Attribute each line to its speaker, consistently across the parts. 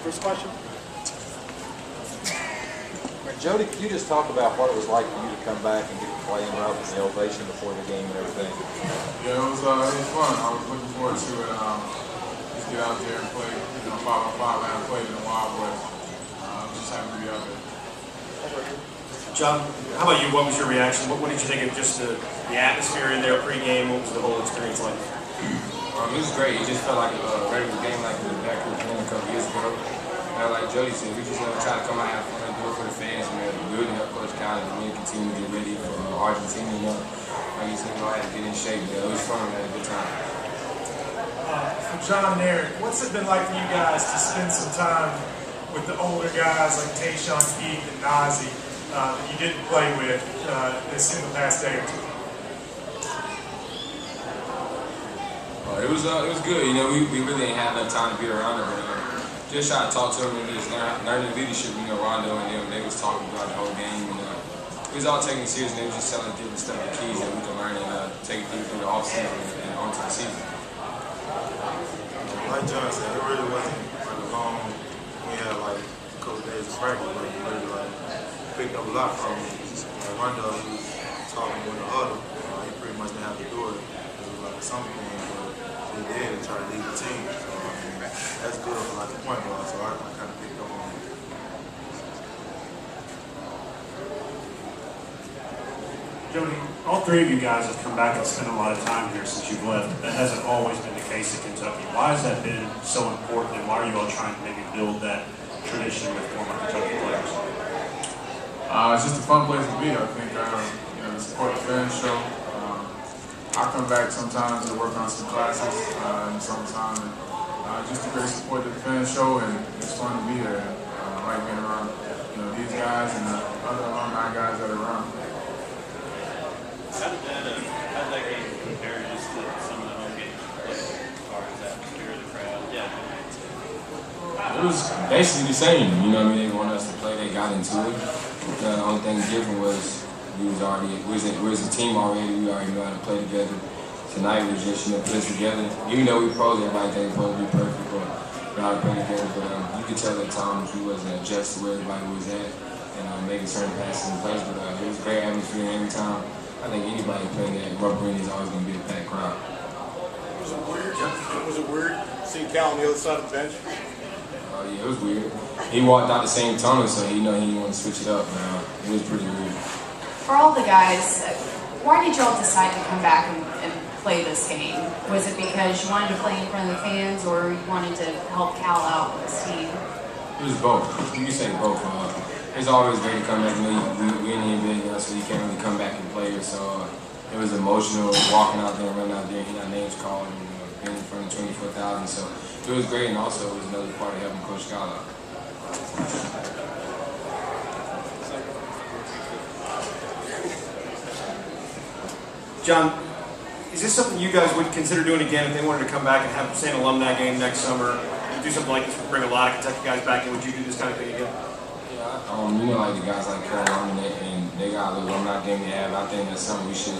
Speaker 1: First question.
Speaker 2: Jody, could you just talk about what it was like for you to come back and get to play in Rough and the ovation before the game and everything?
Speaker 3: Yeah, it was fun. I was looking forward to it. Just get out there and play, 5-on-5. I haven't played in a while, but I'm just happy to be out there.
Speaker 4: John, how about you? What was your reaction? What did you think of just the atmosphere in there pregame? What was the whole experience like?
Speaker 5: It was great. It just felt like a regular game like we were back in a couple years ago. And like Jody said, we just try to come out and have fun and do it for the fans. And we're building up Coach Collins and we continue to get ready for Argentina. Like you said, go ahead and get in shape. It was fun. We had a good time.
Speaker 6: For John and Eric, what's it been like for you guys to spend some time with the older guys like Tayshaun, Keith, and Nazi that you didn't play with in the past day or two?
Speaker 5: It was good. We really ain't had enough time to be around them. Just try to talk to them and just learn the leadership. Rondo and them, they was talking about the whole game. And we was all taking it serious, and they was just telling different stuff, the keys that we can learn and take it through the offseason and onto the season.
Speaker 7: Like John said, it really wasn't like long. We had like a couple days of practice, but we really picked up a lot from him. Rondo, he was talking with the huddle. He pretty much didn't have to do it. It was like something, but he did and try to lead the team. So that's good for like a point guard. So I kind of picked up on it.
Speaker 4: Jody, all three of you guys have come back and spent a lot of time here since you've left. That hasn't always been the case at Kentucky. Why has that been so important, and why are you all trying to maybe build that tradition with former Kentucky players?
Speaker 3: It's just a fun place to be. I think the support the fans show. I come back sometimes to work on some classes in the summertime, and just a great support that the fans show, and it's fun to be there. And I like being around these guys and the other alumni guys that are around.
Speaker 8: How did that game compare just to some of the home games you played as far as atmosphere of the crowd? Yeah.
Speaker 5: It was basically the same. They wanted us to play. They got into it. The only thing different was we was a team already. We already knew how to play together. Tonight we just put us together. Even though we pros, everybody think we're supposed to be perfect, but we know how to play together. But you could tell at times we wasn't adjusted to where everybody was at and making certain passes in place. But it was a great atmosphere every time. I think anybody playing that rubber is always going to be a packed crowd.
Speaker 1: Was it weird seeing Cal on the other side of the bench?
Speaker 5: Yeah, it was weird. He walked out the same tunnel, so he didn't want to switch it up. It was pretty weird.
Speaker 9: For all the guys, why did y'all decide to come back and play this game? Was it because you wanted to play in front of the fans, or you wanted to help Cal out with his team?
Speaker 5: It was both. You can say both. It's always great to come back. We in the NBA now, so you can't really come back and play. So it was emotional walking out there and running out there and hearing our names called and being in front of 24,000. So it was great, and also it was another part of helping Coach Cal out.
Speaker 4: John, is this something you guys would consider doing again if they wanted to come back and have, say, an alumni game next summer? You do something like this, bring a lot of Kentucky guys back in. Would you do this kind of thing again?
Speaker 5: Like the guys like Carolina, and they got a little alumni game they have. I think that's something we should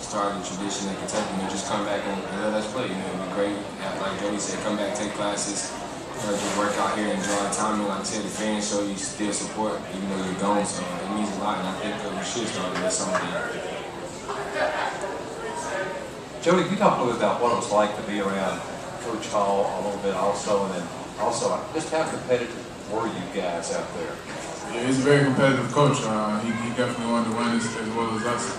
Speaker 5: start a tradition in Kentucky. Just come back and let us play. It'd be great. Like Jody said, come back, take classes, just work out here, enjoy our time. And like I said, the fans show you still support, even though you're gone. So it means a lot, and I think that we should start with something.
Speaker 2: Jody, can you talk a little bit about what it was like to be around Coach Hall a little bit also, and then also just how competitive were you guys out there?
Speaker 3: Yeah, he's a very competitive coach. He definitely wanted to win as well as us.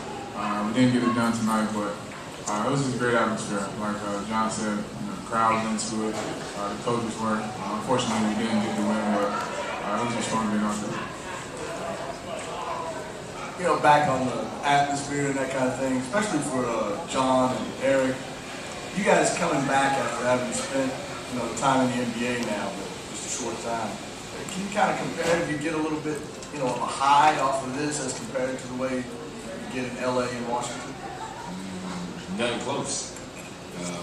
Speaker 3: We didn't get it done tonight, but it was just a great atmosphere. Like John said, the crowd was into it, the coaches were. Unfortunately, we didn't get the win, but it was just fun being out there.
Speaker 10: Back on the atmosphere and that kind of thing, especially for John and Eric, you guys coming back after having spent time in the NBA now, but just a short time. Can you kind of compare if you get a little bit, of a high off of this as compared to the way you get in LA and Washington?
Speaker 5: Nothing close.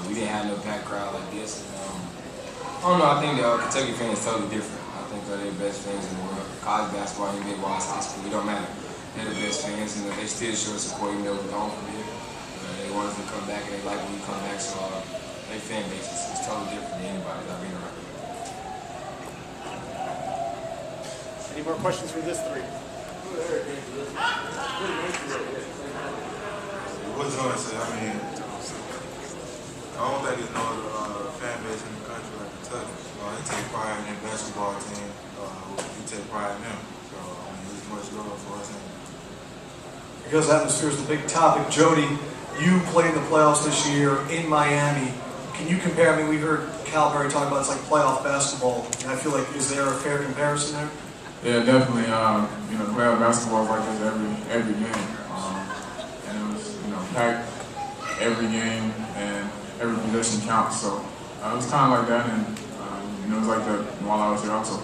Speaker 5: We didn't have no packed crowd like this. I don't know. I think the Kentucky fan is totally different. I think they're the best fans in the world. College basketball, NBA, high school, it don't matter. They're the best fans, and they still show support even though we're gone from here. They want us to come back, and they like when we come back. So their fan base is totally different than anybody that I've been around.
Speaker 6: Any more questions for this three?
Speaker 7: What's going to say? I mean, I don't think there's no other fan base in the country like Kentucky. They take pride in their basketball team. We take pride in them. So, I mean, there's much love for us.
Speaker 10: Because atmosphere is the big topic. Jody, you played in the playoffs this year in Miami. Can you compare? I mean, we heard Cal Berry talk about it's like playoff basketball. And I feel like, is there a fair comparison there?
Speaker 3: Yeah, definitely. Playoff basketball is like this every game. And it was, packed every game and every possession counts. So it was kind of like that, and it was like that while I was here also.